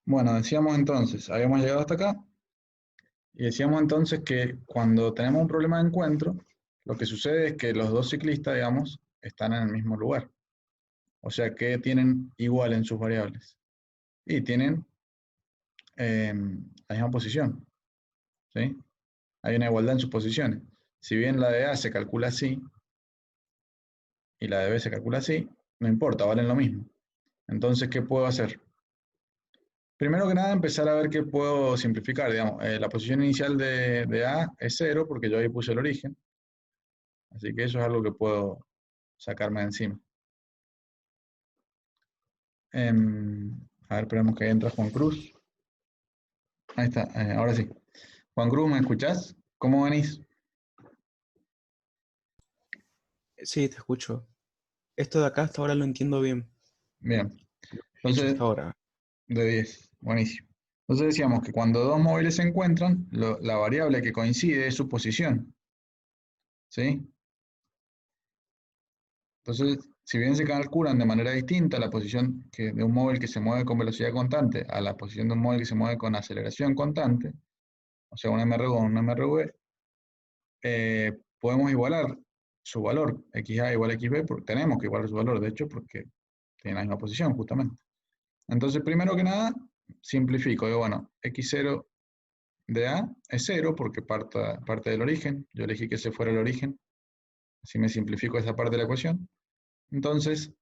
Bueno, decíamos entonces, habíamos llegado hasta acá, y decíamos entonces que cuando tenemos un problema de encuentro, lo que sucede es que los dos ciclistas, digamos, están en el mismo lugar. O sea que tienen igual en sus variables. Y tienen la misma posición. ¿Sí? Hay una igualdad en sus posiciones. Si bien la de A se calcula así, y la de B se calcula así, no importa, valen lo mismo. Entonces, ¿qué puedo hacer? Primero que nada, empezar a ver qué puedo simplificar. Digamos, la posición inicial de A es 0 porque yo ahí puse el origen. Así que eso es algo que puedo sacarme de encima. A ver, esperemos que entra Juan Cruz. Ahí está, ahora sí. Juan Cruz, ¿me escuchás? ¿Cómo venís? Sí, te escucho. Esto de acá hasta ahora lo entiendo bien. Bien. Lo que he hecho Entonces, hasta ahora. de 10. Buenísimo. Entonces decíamos que cuando dos móviles se encuentran, la variable que coincide es su posición. ¿Sí? Entonces, si bien se calculan de manera distinta la posición de un móvil que se mueve con velocidad constante a la posición de un móvil que se mueve con aceleración constante, o sea, un MRU o un MRV, podemos igualar su valor, XA igual a XB, porque tenemos que igualar su valor, de hecho, porque tienen la misma posición, justamente. Entonces, primero que nada, simplifico. Digo, bueno, X0 de A es 0 porque parte del origen. Yo elegí que ese fuera el origen. Así me simplifico esa parte de la ecuación. Entonces,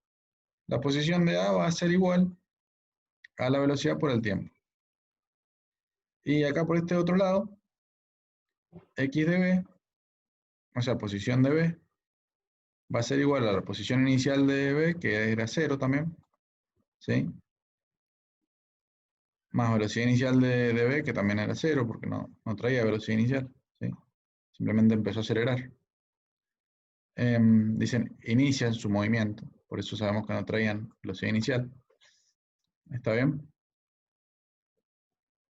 la posición de A va a ser igual a la velocidad por el tiempo. Y acá por este otro lado, X de B, o sea, posición de B, va a ser igual a la posición inicial de B, que era 0 también, ¿sí? Más velocidad inicial de B, que también era 0, porque no traía velocidad inicial, ¿sí? Simplemente empezó a acelerar. Dicen, inician su movimiento, por eso sabemos que no traían velocidad inicial. ¿Está bien?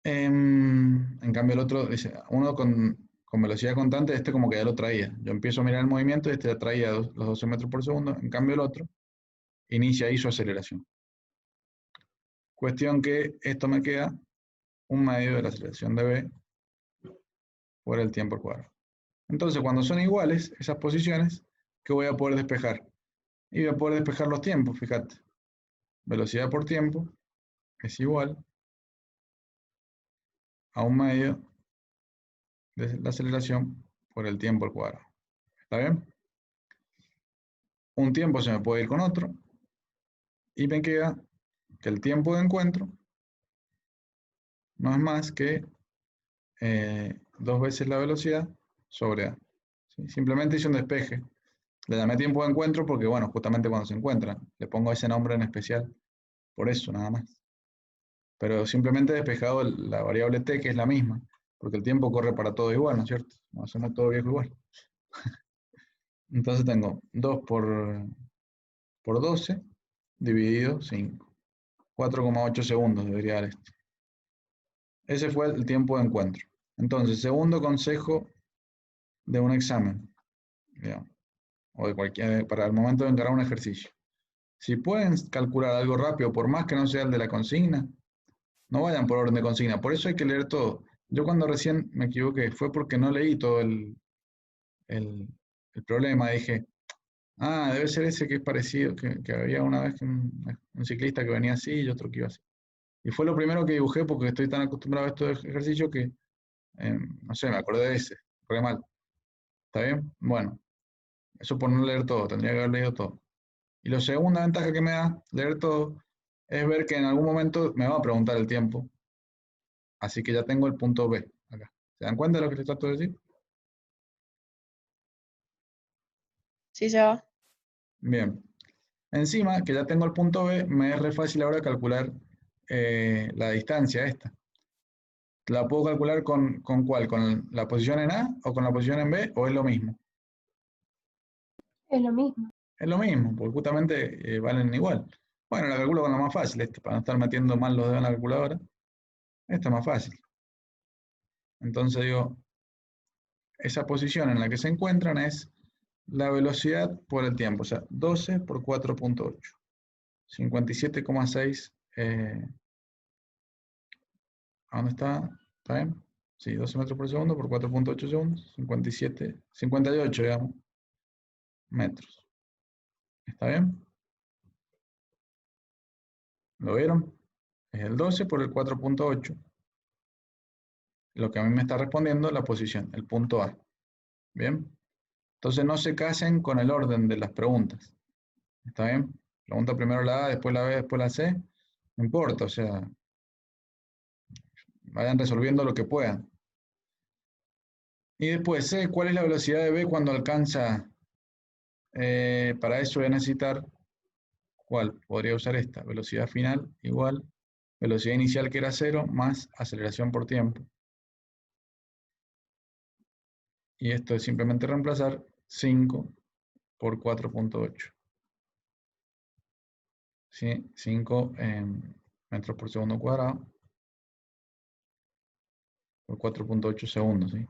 En cambio el otro, dice, uno con velocidad constante, este como que ya lo traía. Yo empiezo a mirar el movimiento y este ya traía los 12 metros por segundo. En cambio el otro inicia ahí su aceleración. Cuestión que esto me queda un medio de la aceleración de B por el tiempo al cuadrado. Entonces cuando son iguales esas posiciones, ¿qué voy a poder despejar? Y voy a poder despejar los tiempos, fíjate. Velocidad por tiempo es igual a un medio de la aceleración por el tiempo al cuadrado. ¿Está bien? Un tiempo se me puede ir con otro y me queda que el tiempo de encuentro no es más que 2 veces la velocidad sobre A. ¿Sí? Simplemente hice un despeje. Le llamé tiempo de encuentro porque, bueno, justamente cuando se encuentran, le pongo ese nombre en especial, por eso nada más. Pero simplemente he despejado la variable t, que es la misma, porque el tiempo corre para todo igual, ¿no es cierto? No hacemos todo viejo igual. Entonces tengo 2 por 12 dividido 5. 4,8 segundos debería dar esto. Ese fue el tiempo de encuentro. Entonces, segundo consejo de un examen, digamos, o de cualquier, para el momento de encarar un ejercicio. Si pueden calcular algo rápido, por más que no sea el de la consigna, no vayan por orden de consigna. Por eso hay que leer todo. Yo cuando recién me equivoqué fue porque no leí todo el, el problema. Dije, debe ser ese que es parecido, que había una vez un ciclista que venía así y otro que iba así. Y fue lo primero que dibujé porque estoy tan acostumbrado a estos ejercicios que, no sé, me acordé de ese. Fue mal. ¿Está bien? Bueno, eso por no leer todo, tendría que haber leído todo. Y la segunda ventaja que me da leer todo es ver que en algún momento me va a preguntar el tiempo. Así que ya tengo el punto B acá. ¿Se dan cuenta de lo que les trato de decir? Sí, se va. Bien. Encima, que ya tengo el punto B, me es re fácil ahora calcular la distancia esta. ¿La puedo calcular con cuál? ¿Con la posición en A o con la posición en B? ¿O es lo mismo? Es lo mismo. Es lo mismo, porque justamente valen igual. Bueno, la calculo con la más fácil, esta, para no estar metiendo mal los dedos en la calculadora. Esta es más fácil. Entonces digo, esa posición en la que se encuentran es la velocidad por el tiempo, o sea, 12 por 4,8. 57,6 ¿A dónde está? ¿Está bien? Sí, 12 metros por segundo por 4.8 segundos, 57, 58, digamos, metros. ¿Está bien? ¿Lo vieron? Es el 12 por el 4.8. Lo que a mí me está respondiendo la posición, el punto A. ¿Bien? Entonces no se casen con el orden de las preguntas. ¿Está bien? Pregunta primero la A, después la B, después la C. No importa, o sea, vayan resolviendo lo que puedan. Y después C, ¿cuál es la velocidad de B cuando alcanza? Para eso voy a necesitar, ¿cuál? Podría usar esta, velocidad final igual, velocidad inicial que era 0 más aceleración por tiempo. Y esto es simplemente reemplazar 5 por 4.8. ¿Sí? 5 metros por segundo cuadrado por 4.8 segundos. ¿Sí?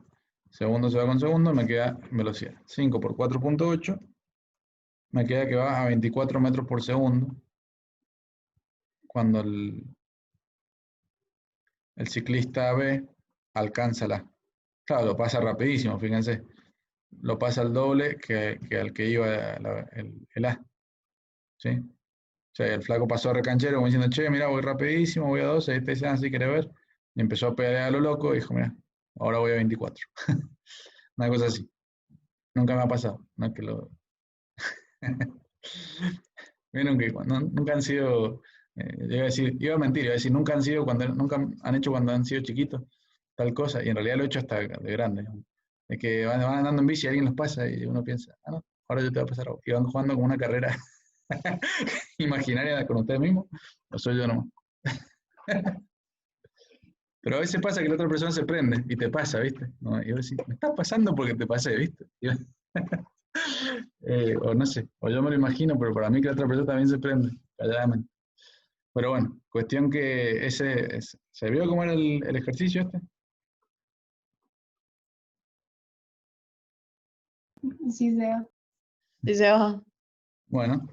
Segundo se va con segundo, me queda velocidad. 5 por 4.8, me queda que va a 24 metros por segundo cuando el ciclista B alcanza la. Claro, lo pasa rapidísimo, fíjense. Lo pasa al doble que al que iba el A. ¿Sí? O sea, el flaco pasó a recanchero como diciendo, che, mira, voy rapidísimo, voy a 12, este dice, así quiere ver. Y empezó a pedalear a lo loco y dijo, mira, ahora voy a 24. Una cosa así. Nunca me ha pasado. No es que lo. Vieron que nunca han sido, iba a decir, iba a mentir, iba a decir, nunca han sido nunca han hecho cuando han sido chiquitos tal cosa, y en realidad lo he hecho hasta de grande, ¿no? Es que van andando en bici, alguien los pasa y uno piensa, ah, no, ahora yo te voy a pasar a vos. Y van jugando como una carrera imaginaria con ustedes mismos, o soy yo nomás. Pero a veces pasa que la otra persona se prende y te pasa, ¿viste? ¿No? Y vos decís, me está pasando porque te pasé, ¿viste? O no sé, o yo me lo imagino, pero para mí que la otra persona también se prende, calladamente. Pero bueno, cuestión que ¿se vio cómo era el ejercicio este? Sí, Seba. Sí, se va. Bueno,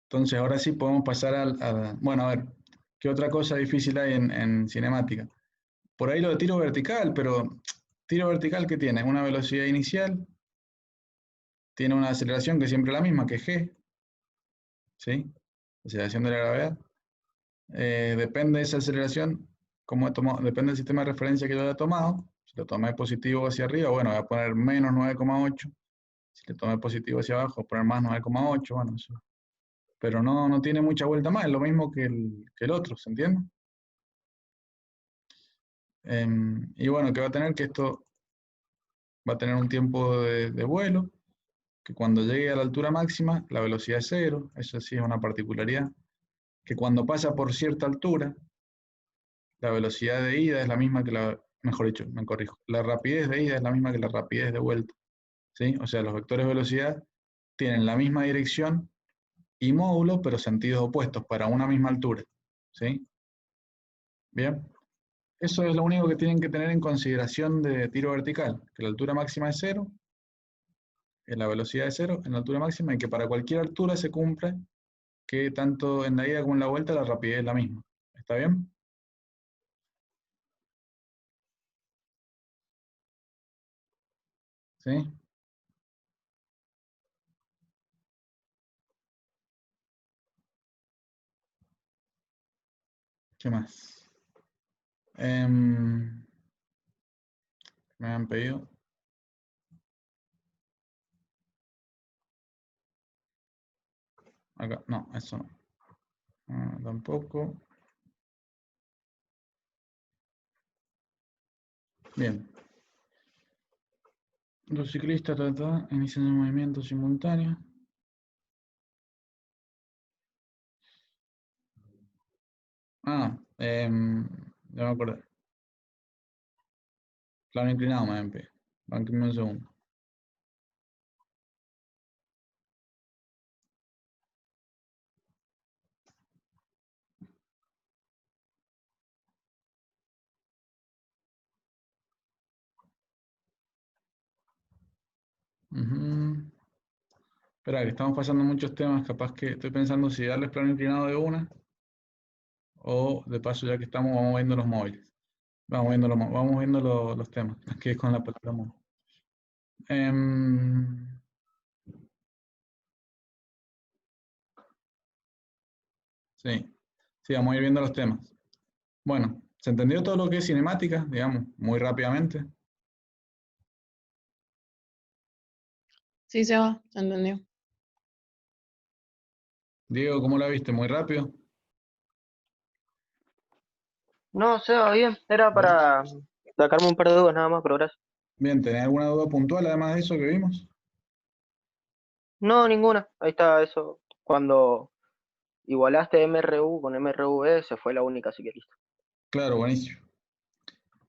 entonces ahora sí podemos pasar bueno, a ver, ¿qué otra cosa difícil hay en cinemática? Por ahí lo de tiro vertical, pero tiro vertical, ¿qué tiene? Una velocidad inicial, tiene una aceleración que es siempre la misma, que es G, ¿sí? Aceleración de la gravedad. Depende de esa aceleración, como he tomado, depende del sistema de referencia que yo haya tomado. Si lo tomé positivo hacia arriba, bueno, voy a poner menos 9,8. Si le tomé positivo hacia abajo, voy a poner más 9,8. Bueno, eso. Pero no tiene mucha vuelta más, es lo mismo que el otro, ¿se entiende? Y bueno, que va a tener que esto va a tener un tiempo de vuelo, que cuando llegue a la altura máxima, la velocidad es cero, eso sí es una particularidad, que cuando pasa por cierta altura, la velocidad de ida es la misma que mejor dicho, me corrijo, la rapidez de ida es la misma que la rapidez de vuelta, ¿sí? O sea, los vectores de velocidad tienen la misma dirección y módulo, pero sentidos opuestos para una misma altura, ¿sí? Bien, eso es lo único que tienen que tener en consideración de tiro vertical, que la altura máxima es cero, que la velocidad es cero en la altura máxima y que para cualquier altura se cumple que tanto en la ida como en la vuelta la rapidez es la misma. ¿Está bien? ¿Sí? ¿Qué más? Me han pedido. Acá, no, eso no. Tampoco. Bien. Los ciclistas inician un movimiento simultáneo. Ya me acordé. Plano inclinado, me MP. Banquenme un segundo. Espera, que estamos pasando muchos temas. Capaz que estoy pensando si darles plano inclinado de una o de paso, ya que estamos, vamos viendo los móviles. Vamos viendo los temas, que es con la palabra móvil. Sí, sí, vamos a ir viendo los temas. Bueno, ¿se entendió todo lo que es cinemática, digamos, muy rápidamente? Sí, Seba, se entendió. Diego, ¿cómo la viste? ¿Muy rápido? No, Seba, bien. Era para sacarme un par de dudas nada más, pero gracias. Bien, ¿tenés alguna duda puntual además de eso que vimos? No, ninguna. Ahí está eso. Cuando igualaste MRU con MRV, se fue la única, así que listo. Claro, buenísimo.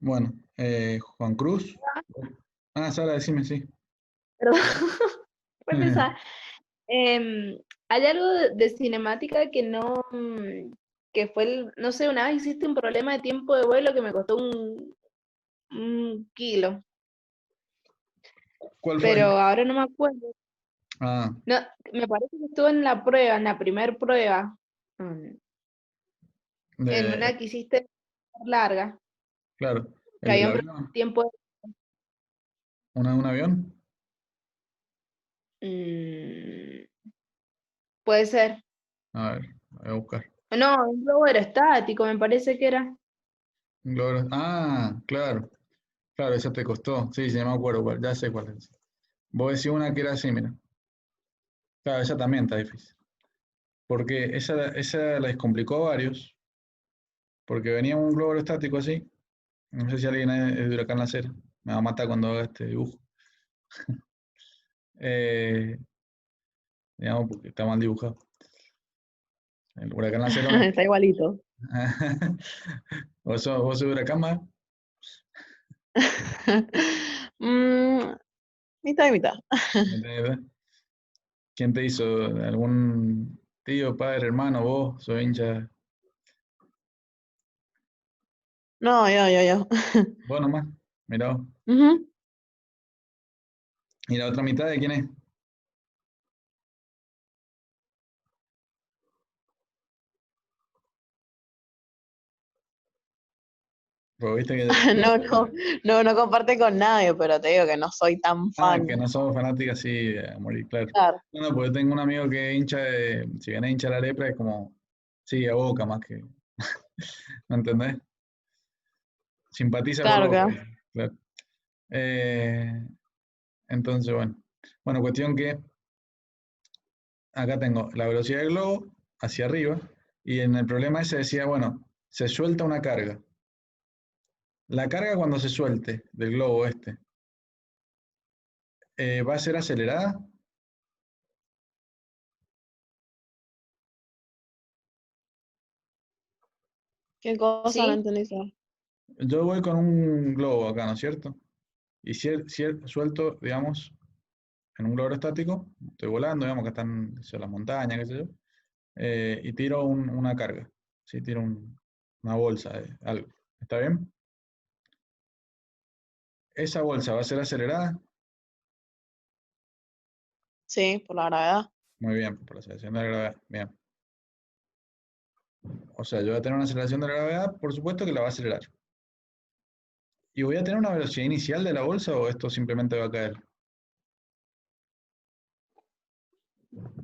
Bueno, Juan Cruz. Ah, Sara, decime, sí. Perdón, por empezar, hay algo de cinemática que no, que fue, no sé, una vez hiciste un problema de tiempo de vuelo que me costó un kilo, ¿Cuál fue? pero ahora no me acuerdo. Ah, No, me parece que estuvo en la prueba, en la primer prueba, en de, una que hiciste larga, claro, que el del había un problema avión. de tiempo. ¿Una de un avión? Puede ser. A ver, voy a buscar. No, un globo aerostático, me parece que era. Ah, claro. Claro, esa te costó. Sí, sí, me acuerdo cuál, ya sé cuál es. Vos decís una que era así, mira. Claro, esa también está difícil. Porque esa la descomplicó a varios. Porque venía un globo aerostático así. No sé si alguien es de Huracán La Cera. Me va a matar cuando haga este dibujo. Eh, digamos, porque está mal dibujado. El Huracán La Cera. Está igualito. ¿Vos sos de Huracán más? Mm, mitad y mitad. ¿Quién te hizo? ¿Algún tío, padre, hermano, vos? ¿Sos hincha? No, yo. Vos nomás. Mirá vos. Ujú. ¿Y la otra mitad de quién es? Porque viste que... No comparte con nadie, pero te digo que no soy tan Ah, fan. que no somos fanáticos así a morir, claro. Claro, No, porque tengo un amigo que es hincha de... Si viene hincha de la lepra es como... Sí, a Boca más que... ¿Me entendés? Simpatiza por claro, Boca, claro. dice, claro. Eh, entonces, bueno. Bueno, cuestión que... Acá tengo la velocidad del globo hacia arriba. Y en el problema ese decía, bueno, se suelta una carga. La carga cuando se suelte del globo este, ¿va a ser acelerada? ¿Qué cosa no Sí, entendí, Seba? Yo voy con un globo acá, ¿no es cierto? Y si suelto, digamos, en un globo estático, estoy volando, digamos que están en las montañas, qué sé yo, y tiro una carga, ¿sí? Tiro una bolsa de algo. ¿Está bien? ¿Esa bolsa va a ser acelerada? Sí, por la gravedad. Muy bien, por la aceleración de la gravedad. Bien. O sea, yo voy a tener una aceleración de la gravedad, por supuesto que la va a acelerar. ¿Y voy a tener una velocidad inicial de la bolsa o esto simplemente va a caer?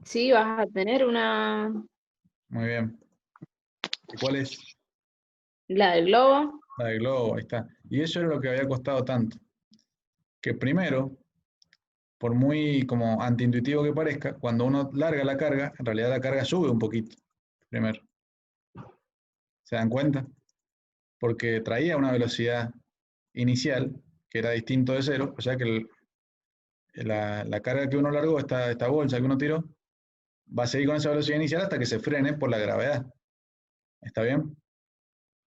sí, vas a tener una, Muy bien. ¿Y cuál es? la del globo. La del globo, ahí está. Y eso era lo que había costado tanto. Que primero, por muy como antiintuitivo que parezca, cuando uno larga la carga, en realidad la carga sube un poquito. Primero. ¿Se dan cuenta? Porque traía una velocidad inicial que era distinto de cero, o sea que la carga que uno largó, esta bolsa que uno tiró, va a seguir con esa velocidad inicial hasta que se frene por la gravedad. ¿Está bien?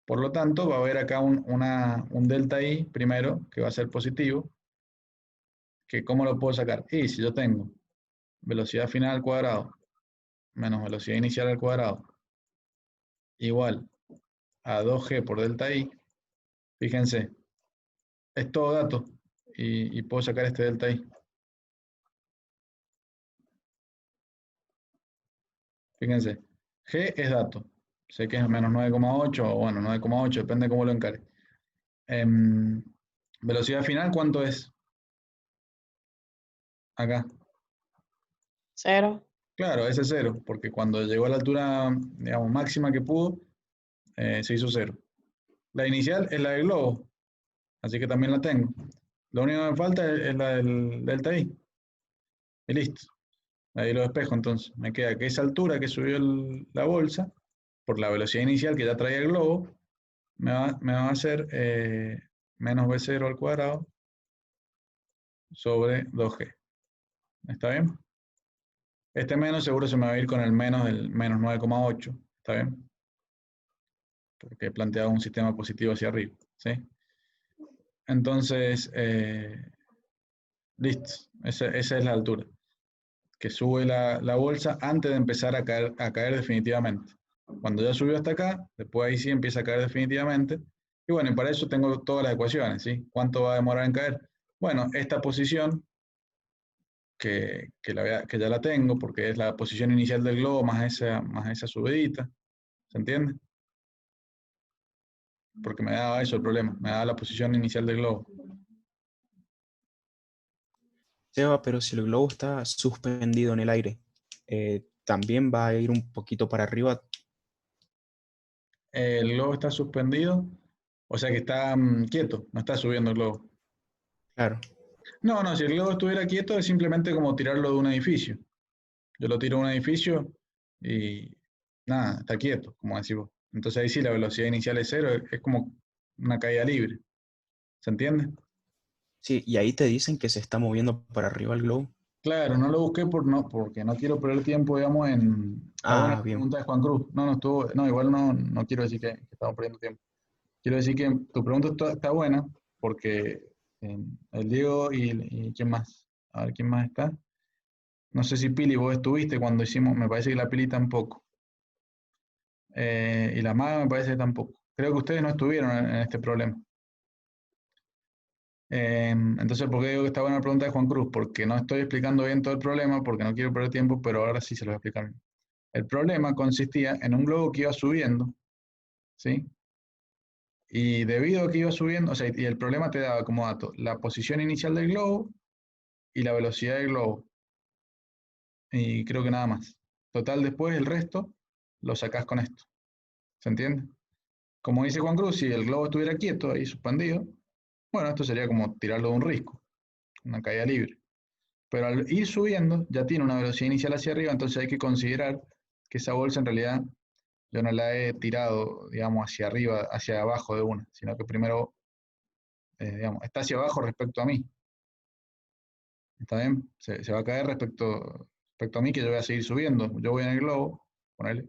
Por lo tanto, va a haber acá un delta I primero, que va a ser positivo, que ¿cómo lo puedo sacar? Y si yo tengo velocidad final al cuadrado menos velocidad inicial al cuadrado igual a 2g por delta I, fíjense, es todo dato y puedo sacar este delta I. Fíjense, g es dato, sé que es menos 9,8, o bueno, 9,8, depende de cómo lo encare. Velocidad final, ¿cuánto es? Acá. 0. Claro, ese es 0, porque cuando llegó a la altura, digamos, máxima que pudo, se hizo 0. La inicial es la del globo, así que también la tengo. Lo único que me falta es la del delta I. Y listo. Ahí lo despejo, entonces. Me queda que esa altura que subió la bolsa, por la velocidad inicial que ya traía el globo, me va a hacer menos B0 al cuadrado sobre 2G. ¿Está bien? Este menos seguro se me va a ir con el menos del menos 9,8. ¿Está bien? Porque he planteado un sistema positivo hacia arriba. ¿Sí? Entonces, listo. Esa es la altura. Que sube la bolsa antes de empezar a caer definitivamente. Cuando ya subió hasta acá, después ahí sí empieza a caer definitivamente. Y bueno, y para eso tengo todas las ecuaciones, ¿sí? ¿Cuánto va a demorar en caer? Bueno, esta posición, que ya la tengo, porque es la posición inicial del globo más esa subidita. ¿Se entiende? Porque me daba eso el problema, me daba la posición inicial del globo. Seba, pero si el globo está suspendido en el aire, también va a ir un poquito para arriba. El globo está suspendido, o sea que está quieto, no está subiendo el globo. Claro. No, si el globo estuviera quieto es simplemente como tirarlo de un edificio. Yo lo tiro de un edificio y nada, está quieto, como decís vos. Entonces ahí sí la velocidad inicial es 0, es como una caída libre. ¿Se entiende? Sí, y ahí te dicen que se está moviendo para arriba el globo. Claro, no lo busqué porque no quiero perder tiempo, digamos, en... Está buena la Bien. pregunta de Juan Cruz. Igual no quiero decir que estamos perdiendo tiempo. Quiero decir que tu pregunta está buena porque el Diego y ¿quién más? A ver, ¿quién más está? No sé si Pili, vos estuviste cuando hicimos, me parece que la Pili tampoco. Y la Maga me parece que tampoco. Creo que ustedes no estuvieron en este problema. Entonces, ¿por qué digo que está buena la pregunta de Juan Cruz? Porque no estoy explicando bien todo el problema, porque no quiero perder tiempo, pero ahora sí se lo voy a explicar bien. El problema consistía en un globo que iba subiendo, ¿sí? Y debido a que iba subiendo, o sea, y el problema te daba como dato la posición inicial del globo y la velocidad del globo. Y creo que nada más. Total, después el resto lo sacás con esto. ¿Se entiende? Como dice Juan Cruz, si el globo estuviera quieto, ahí suspendido, bueno, esto sería como tirarlo de un risco, una caída libre. Pero al ir subiendo, ya tiene una velocidad inicial hacia arriba, entonces hay que considerar que esa bolsa en realidad yo no la he tirado, digamos, hacia arriba, hacia abajo de una, sino que primero, digamos, está hacia abajo respecto a mí. ¿Está bien? Se va a caer respecto a mí, que yo voy a seguir subiendo. Yo voy en el globo, ponele,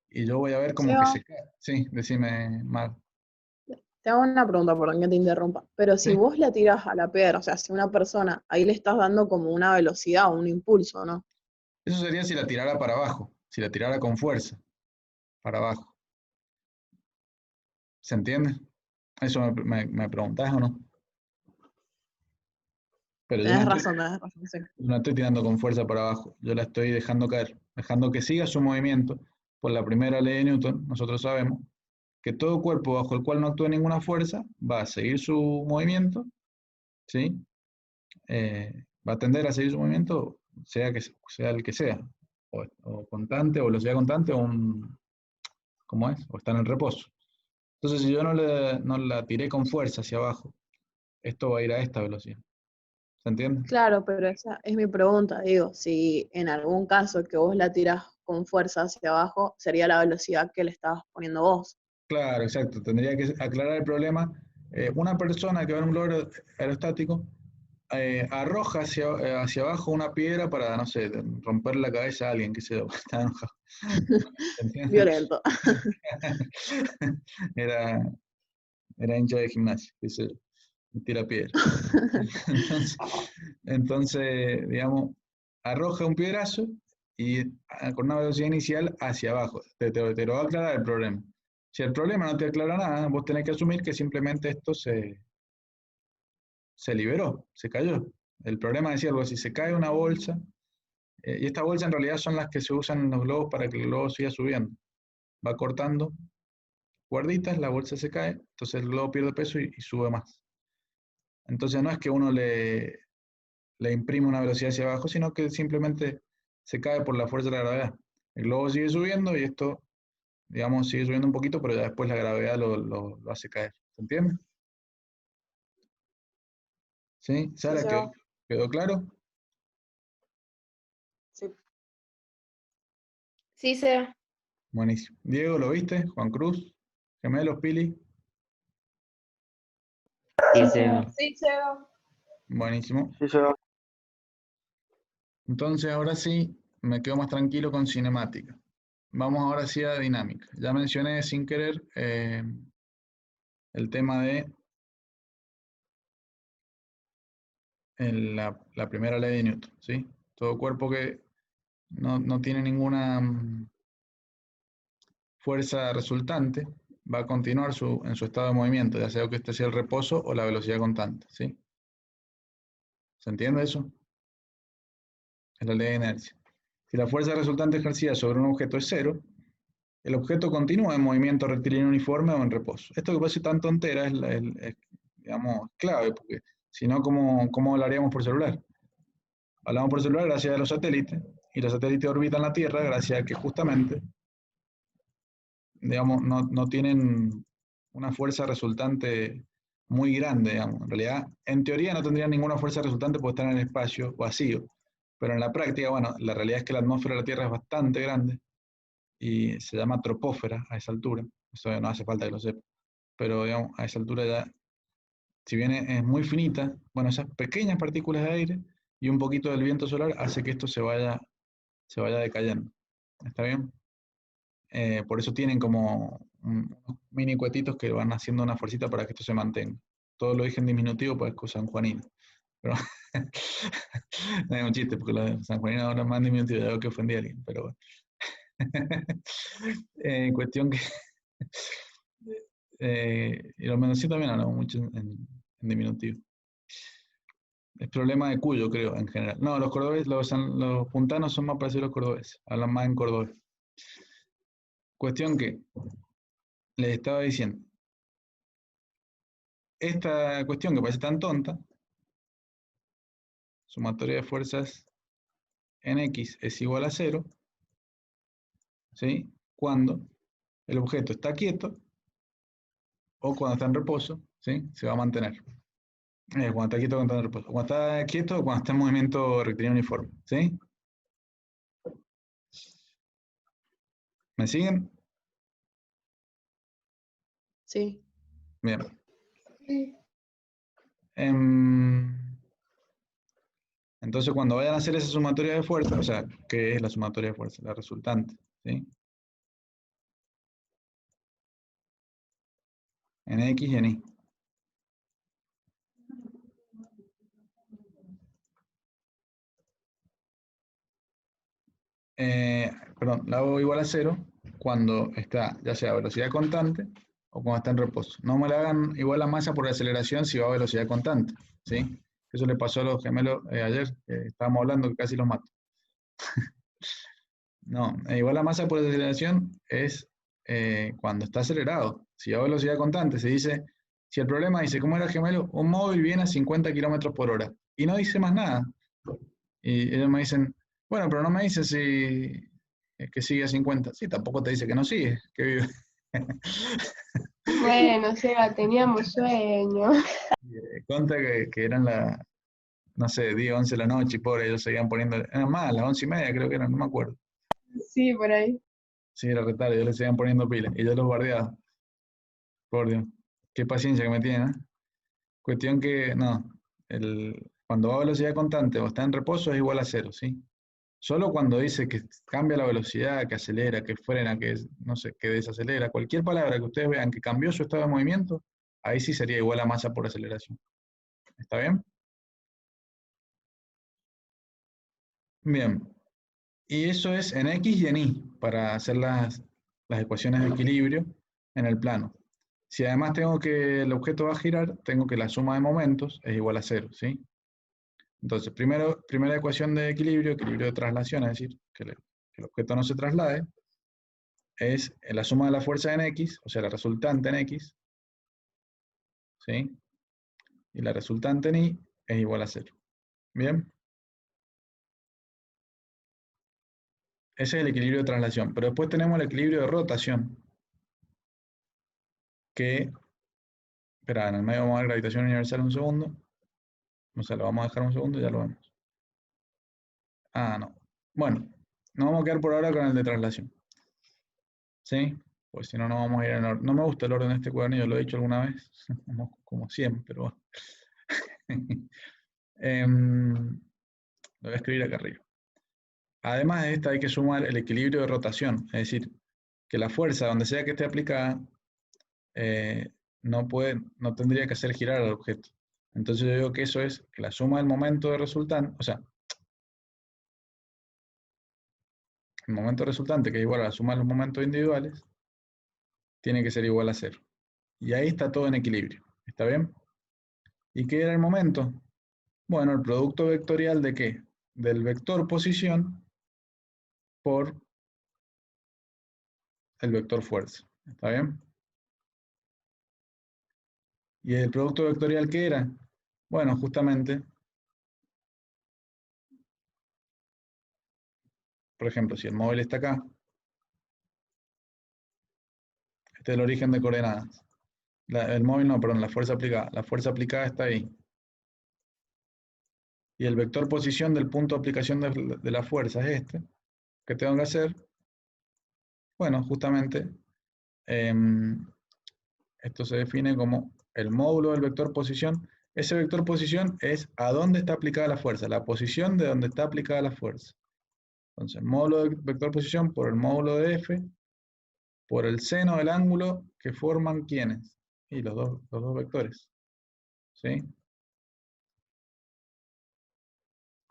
y yo voy a ver como que Seba, se cae. Sí, decime, Mar. te hago una pregunta, perdón que te interrumpa. Pero si Sí. vos la tirás a la piedra, o sea, si una persona, ahí le estás dando como una velocidad o un impulso, ¿no? Eso sería si la tirara para abajo, si la tirara con fuerza, para abajo. ¿Se entiende? Eso me preguntás o no. Pero yo Tenés razón, sí. no estoy tirando con fuerza para abajo, yo la estoy dejando caer, dejando que siga su movimiento. Por la primera ley de Newton, nosotros sabemos que todo cuerpo bajo el cual no actúa ninguna fuerza va a seguir su movimiento, ¿sí? Va a tender a seguir su movimiento, sea el que sea, o constante, o velocidad constante, ¿cómo es? O está en el reposo. Entonces, si yo no la tiré con fuerza hacia abajo, esto va a ir a esta velocidad. ¿Se entiende? Claro, pero esa es mi pregunta, digo, si en algún caso que vos la tirás con fuerza hacia abajo, sería la velocidad que le estabas poniendo vos. Claro, exacto. Tendría que aclarar el problema. Una persona que va en un globo aerostático arroja hacia abajo una piedra para, no sé, romper la cabeza a alguien que se está enojado. ¿Entiendes? Violento. Era, era hincha de gimnasia, que se tira piedra. Entonces, digamos, arroja un piedrazo y con una velocidad inicial hacia abajo. Te lo va a aclarar el problema. Si el problema no te aclara nada, vos tenés que asumir que simplemente esto se liberó, se cayó. El problema decía algo así, se cae una bolsa, y estas bolsas en realidad son las que se usan en los globos para que el globo siga subiendo. va cortando cuerditas, la bolsa se cae, entonces el globo pierde peso y sube más. Entonces no es que uno le imprime una velocidad hacia abajo, sino que simplemente se cae por la fuerza de la gravedad. El globo sigue subiendo y esto, digamos, sigue subiendo un poquito, pero ya después la gravedad lo hace caer. ¿Se entiende? ¿Sí? Sara, Seba. ¿quedó claro? Sí. Sí, Seba. Buenísimo. Diego, ¿lo viste? Juan Cruz, gemelos, Pili. Sí, Seba. Sí, Seba. Buenísimo. Sí, se va. Entonces ahora sí me quedo más tranquilo con cinemática. Vamos ahora sí a dinámica. Ya mencioné sin querer el tema de la primera ley de Newton, ¿sí? Todo cuerpo que no tiene ninguna fuerza resultante va a continuar en su estado de movimiento, ya sea que este sea el reposo o la velocidad constante, ¿sí? ¿Se entiende eso? Es la ley de inercia. Si la fuerza resultante ejercida sobre un objeto es cero, el objeto continúa en movimiento rectilíneo uniforme o en reposo. Esto que parece tan tontera es, digamos, clave, porque si no, ¿cómo hablaríamos por celular? Hablamos por celular gracias a los satélites, y los satélites orbitan la Tierra gracias a que justamente, digamos, no tienen una fuerza resultante muy grande, digamos. En realidad, en teoría no tendrían ninguna fuerza resultante porque están en el espacio vacío, pero en la práctica, bueno, la realidad es que la atmósfera de la Tierra es bastante grande, y se llama tropósfera a esa altura, eso no hace falta que lo sepa, pero digamos, a esa altura ya, si bien es muy finita, bueno, esas pequeñas partículas de aire y un poquito del viento solar hace que esto se vaya decayendo. ¿Está bien? Por eso tienen como unos mini cuetitos que van haciendo una fuercita para que esto se mantenga. Todo lo dije en diminutivo, pues San Juanino. Pero no es un chiste, porque lo de San Juanino ahora es más diminutivo, ya veo que ofendí a alguien, pero bueno. Cuestión que y los mendocinos también hablamos mucho en diminutivo. Es problema de Cuyo, creo, en general. No, los cordobeses, los puntanos son más parecidos a los cordobeses, hablan más en cordobés. Cuestión que les estaba diciendo, esta cuestión que parece tan tonta, sumatoria de fuerzas en X es igual a 0, ¿sí? Cuando el objeto está quieto o cuando está en reposo, ¿sí? Se va a mantener. Cuando está quieto o cuando está en reposo. Cuando está quieto o cuando está en movimiento rectilíneo uniforme, ¿sí? ¿Me siguen? Sí. Bien. Sí. Entonces, cuando vayan a hacer esa sumatoria de fuerza, o sea, ¿qué es la sumatoria de fuerza? La resultante, ¿sí? En X y en Y. Perdón, la hago igual a 0 cuando está, ya sea a velocidad constante o cuando está en reposo. No me la hagan igual a masa por aceleración si va a velocidad constante, ¿sí? Eso le pasó a los gemelos ayer, estábamos hablando que casi los mato. No, igual a masa por aceleración es cuando está acelerado. Si va a velocidad constante, se dice, si el problema dice, ¿cómo era el gemelo? Un móvil viene a 50 kilómetros por hora y no dice más nada. Y ellos me dicen, bueno, pero no me dice si que sigue a 50. Sí, tampoco te dice que no sigue, que vive. Bueno, Seba, teníamos sueño. Conta que eran no sé, 10, 11 de la noche y pobre, ellos seguían poniendo, eran más, las 11:30 creo que eran, no me acuerdo. Sí, por ahí. Sí, era retardo, ellos le seguían poniendo pilas y yo los guardiaba. Por Dios, qué paciencia que me tienen, ¿eh? Cuestión que, no, cuando va a velocidad constante o está en reposo es igual a 0, ¿sí? Solo cuando dice que cambia la velocidad, que acelera, que frena, que no sé, que desacelera, cualquier palabra que ustedes vean que cambió su estado de movimiento, ahí sí sería igual a masa por aceleración. ¿Está bien? Bien. Y eso es en X y en Y, para hacer las ecuaciones de equilibrio en el plano. Si además tengo que el objeto va a girar, tengo que la suma de momentos es igual a 0, ¿sí? Entonces, primera ecuación de equilibrio de traslación, es decir, que el objeto no se traslade, es la suma de la fuerza en X, o sea, la resultante en X, ¿sí? Y la resultante en Y es igual a 0. ¿Bien? Ese es el equilibrio de traslación. Pero después tenemos el equilibrio de rotación, que, espera, en el medio vamos a ver gravitación universal un segundo. O sea, lo vamos a dejar un segundo y ya lo vemos. Ah, no. Bueno, nos vamos a quedar por ahora con el de traslación. ¿Sí? Pues si no, no vamos a ir en orden. No me gusta el orden de este cuadernillo, lo he dicho alguna vez, como siempre, pero bueno. Lo voy a escribir acá arriba. Además de esta hay que sumar el equilibrio de rotación, es decir, que la fuerza, donde sea que esté aplicada, no tendría que hacer girar al objeto. Entonces yo digo que eso es que la suma del momento de resultante, o sea, el momento resultante, que es igual a la suma de los momentos individuales, tiene que ser igual a 0. Y ahí está todo en equilibrio. ¿Está bien? ¿Y qué era el momento? Bueno, el producto vectorial ¿de qué? Del vector posición por el vector fuerza. ¿Está bien? ¿Y el producto vectorial qué era? Bueno, justamente, por ejemplo, si el móvil está acá, este es el origen de coordenadas. El móvil no, perdón, la fuerza aplicada. La fuerza aplicada está ahí. Y el vector posición del punto de aplicación de la fuerza es este. ¿Qué tengo que hacer? Bueno, justamente, esto se define como el módulo del vector posición. Ese vector posición es a dónde está aplicada la fuerza, la posición de donde está aplicada la fuerza. Entonces, módulo del vector posición por el módulo de F, por el seno del ángulo que forman ¿quiénes? Y los dos vectores. ¿Sí?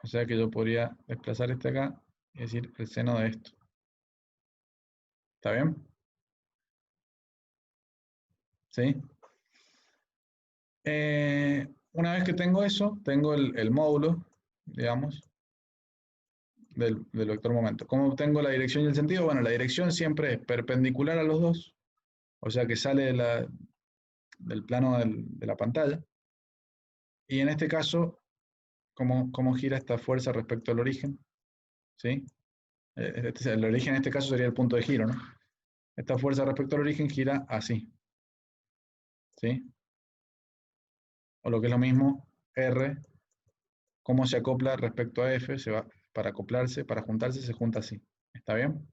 O sea que yo podría desplazar este acá y decir el seno de esto. ¿Está bien? ¿Sí? Una vez que tengo eso, tengo el módulo, digamos, del vector momento. ¿Cómo obtengo la dirección y el sentido? Bueno, la dirección siempre es perpendicular a los dos, o sea que sale del plano de la pantalla. Y en este caso, ¿cómo gira esta fuerza respecto al origen? ¿Sí? El origen en este caso sería el punto de giro, ¿no? Esta fuerza respecto al origen gira así. ¿Sí? O lo que es lo mismo, R, cómo se acopla respecto a F, se va para acoplarse, para juntarse, se junta así. ¿Está bien?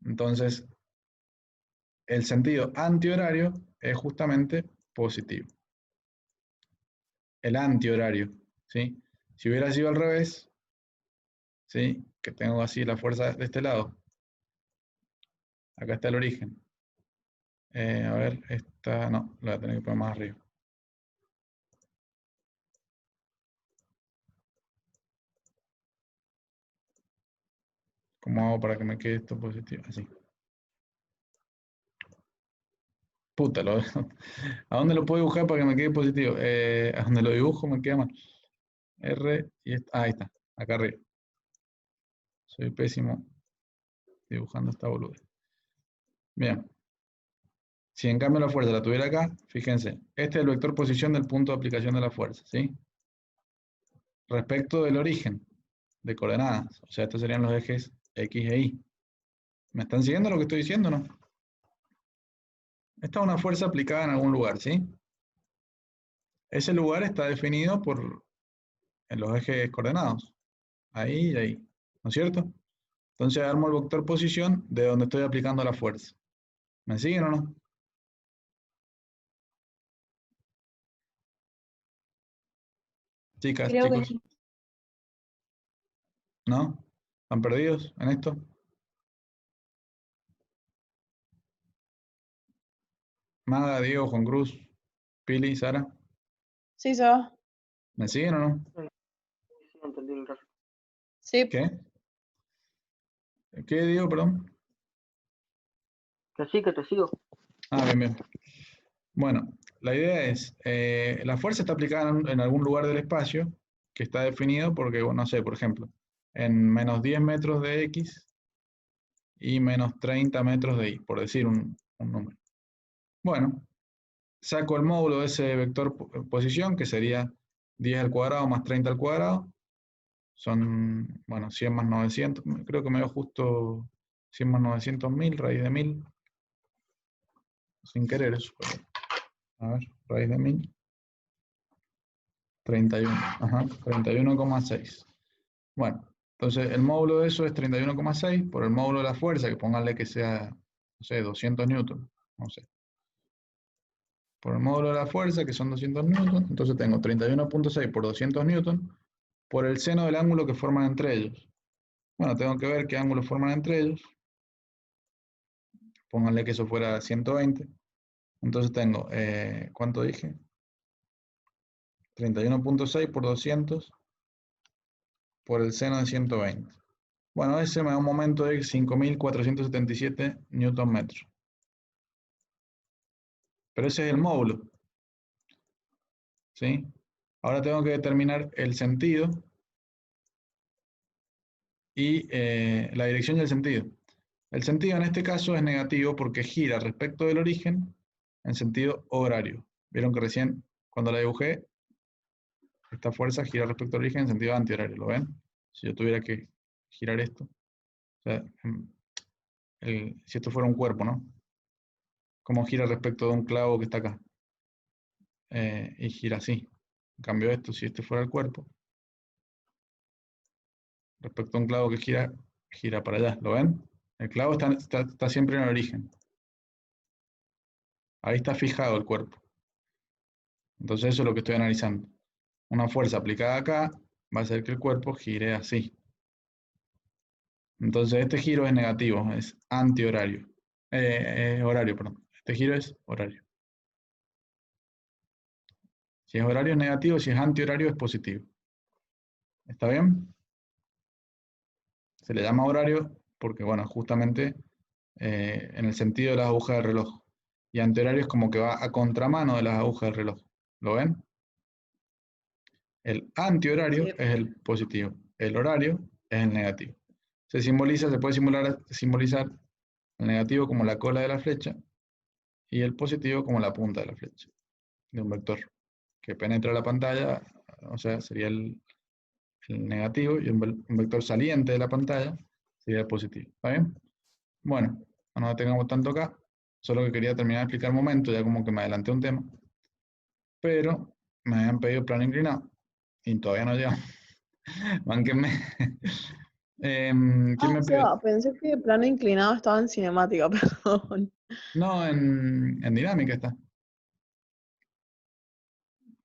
Entonces, el sentido antihorario es justamente positivo. El antihorario, ¿sí? Si hubiera sido al revés, ¿sí? Que tengo así la fuerza de este lado. Acá está el origen. A ver, esta no, la voy a tener que poner más arriba. ¿Cómo hago para que me quede esto positivo? Así. Puta, ¿a dónde lo puedo dibujar para que me quede positivo? A donde lo dibujo me queda mal. R y ahí está, acá arriba. Soy pésimo dibujando esta boluda. Bien. Si en cambio la fuerza la tuviera acá, fíjense, este es el vector posición del punto de aplicación de la fuerza, ¿sí? Respecto del origen de coordenadas, o sea, estos serían los ejes X e Y. ¿Me están siguiendo lo que estoy diciendo o no? Esta es una fuerza aplicada en algún lugar, ¿sí? Ese lugar está definido en los ejes coordenados. Ahí y ahí, ¿no es cierto? Entonces armo el vector posición de donde estoy aplicando la fuerza. ¿Me siguen o no? Chicas, Creo que chicos, sí. ¿no? ¿Están perdidos en esto? Maga, Diego, Juan Cruz, Pili, Sara, Sí, se va. ¿me siguen o no? Sí, entendí el resto. Sí. ¿Qué? ¿Qué, Diego, perdón? Que sí, que te sigo. Ah, bien, bien. Bueno, la idea es, la fuerza está aplicada en algún lugar del espacio que está definido porque, bueno, no sé, por ejemplo, en menos 10 metros de X y menos 30 metros de I, por decir un número. Bueno, saco el módulo de ese vector posición, que sería 10 al cuadrado más 30 al cuadrado. Son, bueno, 100 más 900, creo que me dio justo 100 más 900.000, raíz de 1000. Sin querer eso. A ver, raíz de 1000. 31, ajá, 31,6. Bueno, entonces el módulo de eso es 31,6 por el módulo de la fuerza, que pónganle que sea, no sé, 200 newton, no sé. Por el módulo de la fuerza, que son 200 newton, entonces tengo 31,6 por 200 newton por el seno del ángulo que forman entre ellos. Bueno, tengo que ver qué ángulo forman entre ellos. Pónganle que eso fuera 120. Entonces tengo, ¿cuánto dije? 31,6 por 200 por el seno de 120. Bueno, ese me da un momento de 5.477 newton metros. Pero ese es el módulo. ¿Sí? Ahora tengo que determinar el sentido y la dirección y el sentido. El sentido en este caso es negativo porque gira respecto del origen en sentido horario. Vieron que recién, cuando la dibujé, esta fuerza gira respecto al origen en sentido antihorario. ¿Lo ven? Si yo tuviera que girar esto. O sea, si esto fuera un cuerpo, ¿no? ¿Cómo gira respecto de un clavo que está acá? Y gira así. En cambio esto, si este fuera el cuerpo, respecto a un clavo que gira, gira para allá. ¿Lo ven? El clavo está siempre en el origen. Ahí está fijado el cuerpo. Entonces eso es lo que estoy analizando. Una fuerza aplicada acá va a hacer que el cuerpo gire así. Entonces este giro es negativo, es antihorario. Horario, perdón. Este giro es horario. Si es horario es negativo, si es antihorario es positivo. ¿Está bien? Se le llama horario porque, bueno, justamente en el sentido de las agujas del reloj. Y antihorario es como que va a contramano de las agujas del reloj. ¿Lo ven? El antihorario Sí. es el positivo. El horario es el negativo. Se puede simbolizar el negativo como la cola de la flecha y el positivo como la punta de la flecha de un vector que penetra la pantalla, o sea, sería el negativo, y un vector saliente de la pantalla sería el positivo. ¿Está bien? Bueno, no nos detengamos tanto acá, solo que quería terminar de explicar un momento, ya como que me adelanté un tema, pero me habían pedido plano inclinado y todavía no llegamos. Mánquenme. ¿Quién me pidió? Seba, pensé que plano inclinado estaba en cinemática, perdón. No, en dinámica está.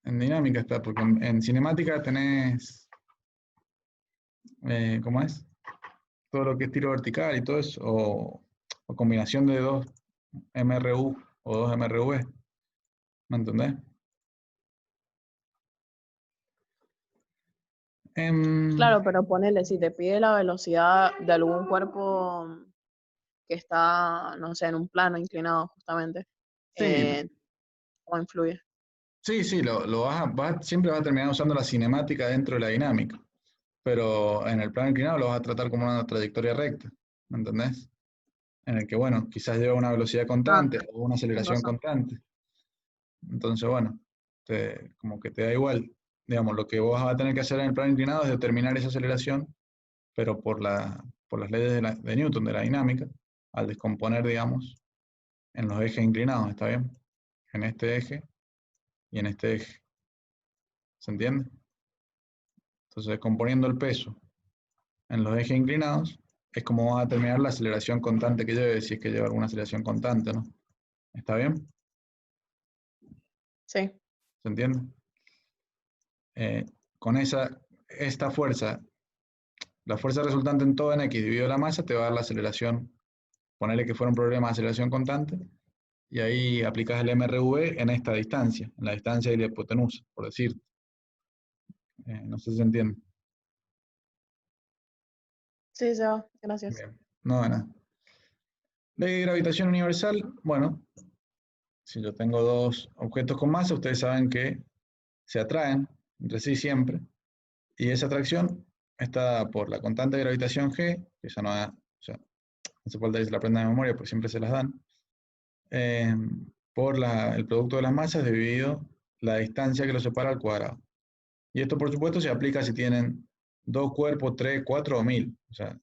En dinámica está, porque en cinemática tenés, ¿cómo es? Todo lo que es tiro vertical y todo eso, o combinación de dos MRU o dos MRV. ¿Me entendés? Claro, pero ponele, si te pide la velocidad de algún cuerpo que está, no sé, en un plano inclinado justamente, Sí, ¿cómo influye? sí, siempre vas a terminar usando la cinemática dentro de la dinámica, pero en el plano inclinado lo vas a tratar como una trayectoria recta, ¿me entendés? En el que, bueno, quizás lleva una velocidad Ah, constante o una tienes aceleración razón. constante. Entonces, bueno, como que te da igual. Digamos, lo que vos vas a tener que hacer en el plano inclinado es determinar esa aceleración, pero por las leyes de Newton, de la dinámica, al descomponer, digamos, en los ejes inclinados, ¿está bien? En este eje y en este eje. ¿Se entiende? Entonces, descomponiendo el peso en los ejes inclinados, es como vas a determinar la aceleración constante que lleve, si es que lleva alguna aceleración constante, ¿no? ¿Está bien? Sí. ¿Se entiende? Con esta fuerza, la fuerza resultante en todo en x dividido la masa, te va a dar la aceleración. Ponerle que fuera un problema de aceleración constante, y ahí aplicas el MRV en esta distancia, en la distancia de la hipotenusa, por decir. No sé si se entiende. Sí, Seba, gracias. Bien. No, de nada. Ley de gravitación universal, bueno, si yo tengo dos objetos con masa, ustedes saben que se atraen entre sí siempre, y esa atracción está por la constante de gravitación G, que ya no da, o sea, hace falta que se la aprendan de memoria, pues siempre se las dan, por el producto de las masas dividido la distancia que los separa al cuadrado. Y esto, por supuesto, se aplica si tienen 2 cuerpos, 3, 4 o 1000. O sea,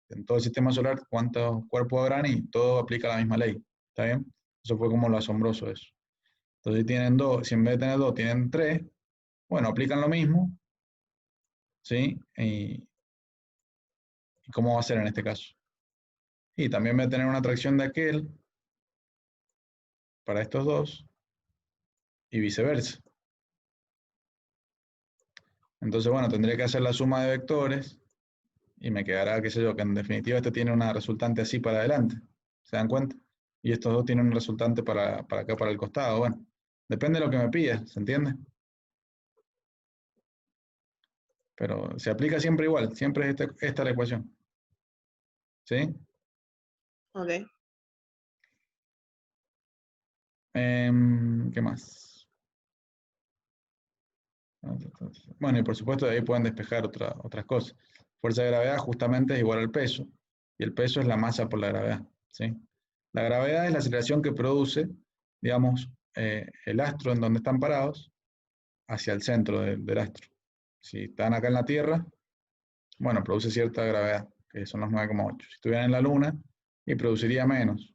en todo el sistema solar, cuántos cuerpos habrán y todo aplica la misma ley. ¿Está bien? Eso fue como lo asombroso eso. Entonces, si tienen 2, si en vez de tener 2 tienen 3, bueno, aplican lo mismo. ¿Sí? ¿Y cómo va a ser en este caso? Y también voy a tener una atracción de aquel para estos dos y viceversa. Entonces, bueno, tendría que hacer la suma de vectores y me quedará, qué sé yo, que en definitiva este tiene una resultante así para adelante. ¿Se dan cuenta? Y estos dos tienen un resultante para acá, para el costado. Bueno, depende de lo que me pidas, ¿se entiende? Pero se aplica siempre igual, siempre es esta la ecuación. ¿Sí? Ok. ¿Qué más? Bueno, y por supuesto de ahí pueden despejar otras cosas. Fuerza de gravedad justamente es igual al peso, y el peso es la masa por la gravedad. ¿Sí? La gravedad es la aceleración que produce, digamos, el astro en donde están parados hacia el centro del astro. Si están acá en la Tierra, bueno, produce cierta gravedad, que son los 9,8. Si estuvieran en la Luna, y produciría menos,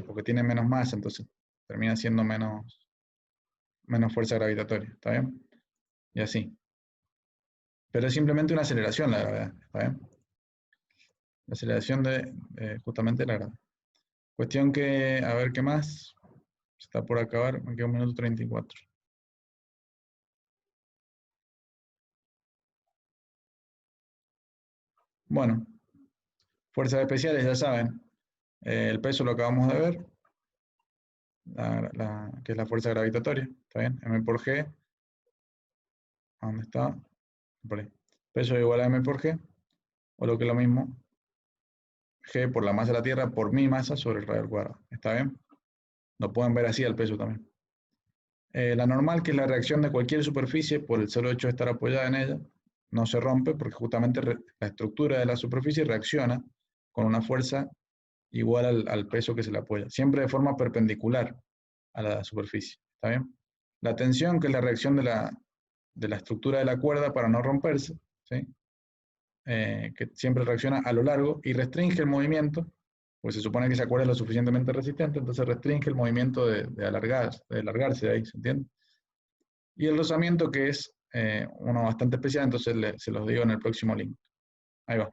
porque tiene menos masa, entonces termina siendo menos fuerza gravitatoria, ¿está bien? Y así. Pero es simplemente una aceleración la gravedad, ¿está bien? La aceleración de justamente la gravedad. Cuestión que, a ver qué más. Está por acabar, me queda 1 minuto 34. Bueno, fuerzas especiales ya saben. El peso lo acabamos de ver, que es la fuerza gravitatoria, ¿está bien? M por G. ¿Dónde está? Por ahí. Peso es igual a M por G, o lo que es lo mismo, G por la masa de la Tierra por mi masa sobre el radio al cuadrado. ¿Está bien? Lo pueden ver así al peso también. La normal, que es la reacción de cualquier superficie por el solo hecho de estar apoyada en ella, no se rompe porque justamente la estructura de la superficie reacciona con una fuerza igual al peso que se le apoya, siempre de forma perpendicular a la superficie. ¿Está bien? La tensión, que es la reacción de la estructura de la cuerda para no romperse, ¿sí? Que siempre reacciona a lo largo y restringe el movimiento, pues se supone que esa cuerda es lo suficientemente resistente, entonces restringe el movimiento de alargarse de ahí, ¿se entiende? Y el rozamiento, que es uno bastante especial, entonces se los digo en el próximo link. Ahí va.